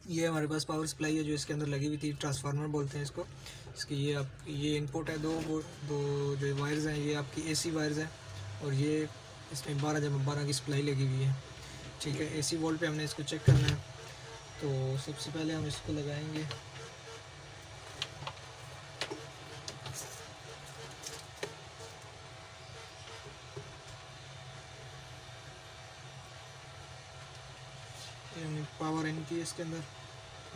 ये हमारे पास power supply है जो इसके अंदर लगी हुई थी, ट्रांसफार्मर बोलते हैं इसको। इसकी ये इनपुट है, दो जो वायर्स हैं ये आपकी एसी वायर्स हैं, और ये इसमें 12x12 की सप्लाई लगी हुई है। ठीक है, एसी वोल्ट पे हमने इसको चेक करना है। तो सबसे पहले हम इसको लगाएंगे। हमने पावर इन की इसके अंदर,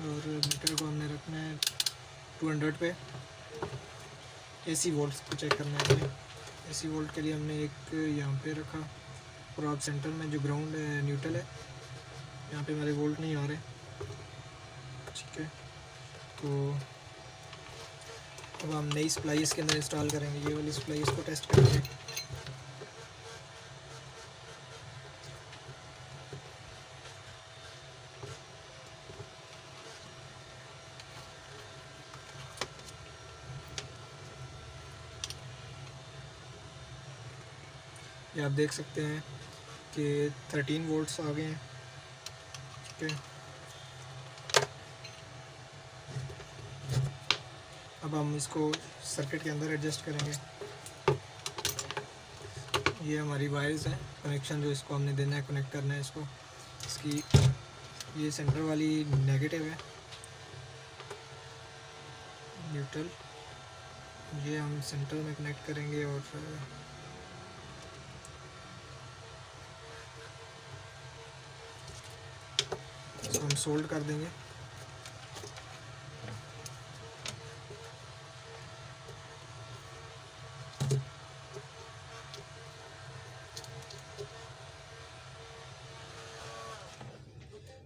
और मीटर को हमने रखना है 200 पे। एसी वोल्ट को चेक करना है हमें। एसी वोल्ट के लिए हमने एक यहाँ पे रखा, और आप सेंटर में जो ग्राउंड है न्यूट्रल है, यहाँ पे हमारे वोल्ट नहीं आ रहे। ठीक है, तो अब हम नई सप्लाई इसके अंदर इंस्टॉल करेंगे। ये वाली सप्लाई, इसको टेस्ट करेंगे। ये आप देख सकते हैं कि 13 वोल्ट्स आ गए हैं। ठीक है, अब हम इसको सर्किट के अंदर एडजस्ट करेंगे। ये हमारी वायर्स हैं, कनेक्शन जो इसको हमने देना है, कनेक्ट करना है इसको। इसकी ये सेंटर वाली नेगेटिव है, न्यूट्रल। ये हम सेंटर में कनेक्ट करेंगे, और इसको हम सोल्ड कर देंगे।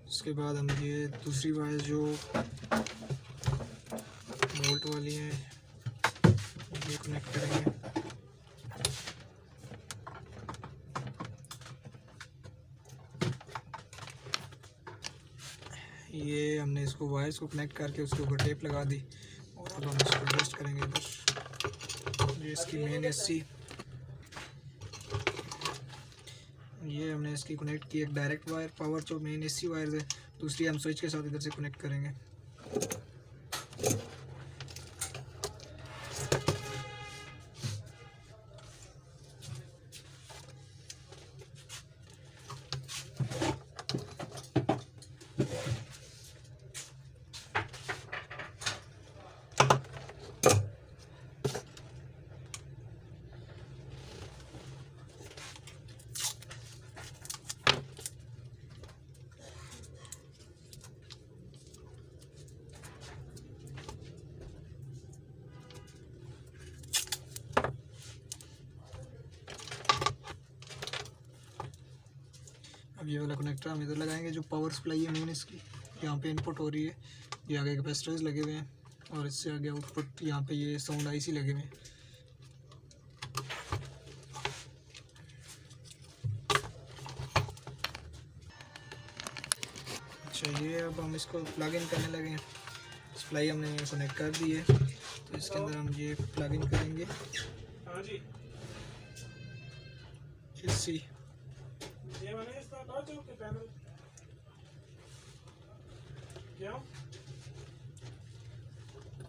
उसके बाद हम ये दूसरी वायर जो वोल्ट वाली है ये कनेक्ट करेंगे। ये हमने इसको वायर्स को कनेक्ट करके उसके ऊपर टेप लगा दी, और अब हम इसको एडजस्ट करेंगे इधर। ये इसकी मेन एसी, ये हमने इसकी कनेक्ट की एक डायरेक्ट वायर, पावर जो मेन एसी वायर है। दूसरी हम स्विच के साथ इधर से कनेक्ट करेंगे। अब ये वाला कनेक्टर हम इधर लगाएंगे। जो पावर सप्लाई है मेन इसकी, यहाँ पे इनपुट हो रही है, ये आगे कैपेसिटर्स लगे हुए हैं, और इससे आगे आउटपुट यहाँ पे ये साउंड आईसी लगे हुए हैं। अच्छा, ये अब हम इसको प्लग इन करने लगे हैं। सप्लाई हमने कनेक्ट कर दी है, तो इसके अंदर हम ये प्लग इन करेंगे। हाँ जी, एसी ये मैंने इसका टच के पैनल क्या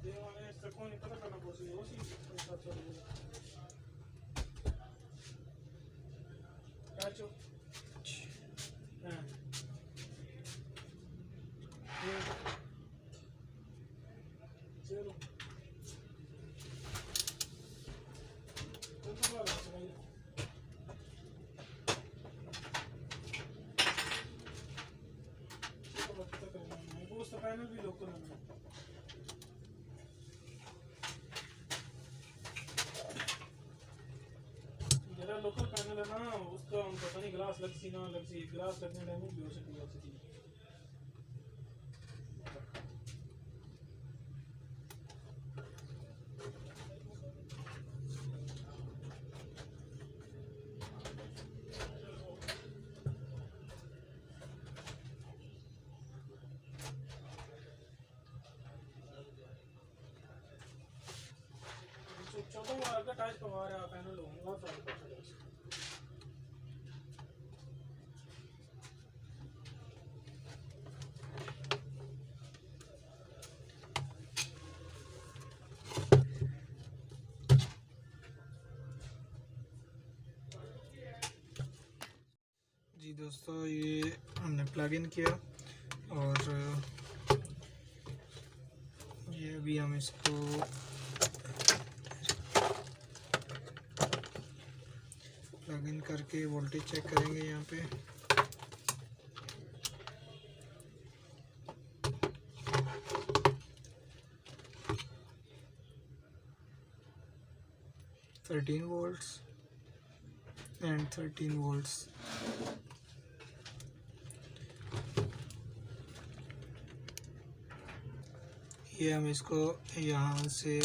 ये मैंने इसका कौन पता करना पड़ेगा वो सी साथ चलेगा टच हां ये चलो पैनल भी लोकल है। जरा लोकल पैनल है ना, उसका हम पता नहीं ग्लास लगती ना लगती, ग्लास लगने डैमेज भी हो सकती है। टाइप का हमारा पैनल होगा सारा। दोस्तों ये हमने प्लग इन किया और ये अभी हम इसको प्लग इन करके वोल्टेज चेक करेंगे। यहाँ पे 13 volts and 13 volts। ये हम इसको यहाँ से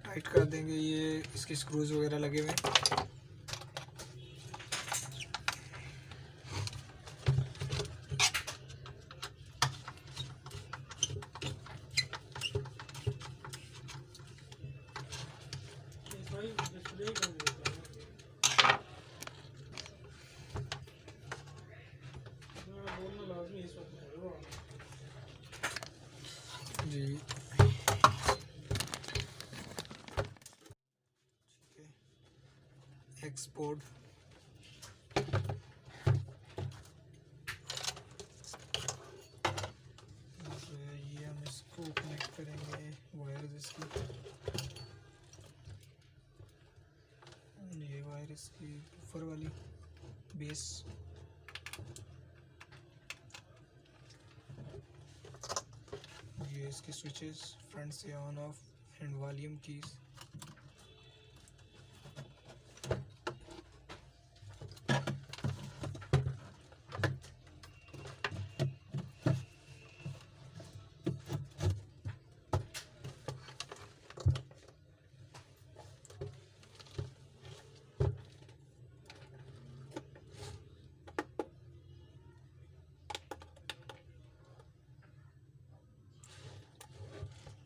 टाइट कर देंगे। ये इसके स्क्रूज वगैरह लगे हुए हैं। जी xpod ये हम इसको कनेक्ट करेंगे वायर इसकी। ये वायर इसकी ऊपर वाली बेस। ये इसके स्विचेस फ्रंट से on off and volume keys.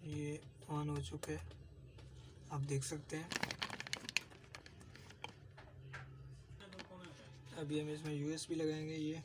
ये ऑन हो चुके हैं, आप देख सकते हैं। अभी हम इसमें USB लगाएंगे। ये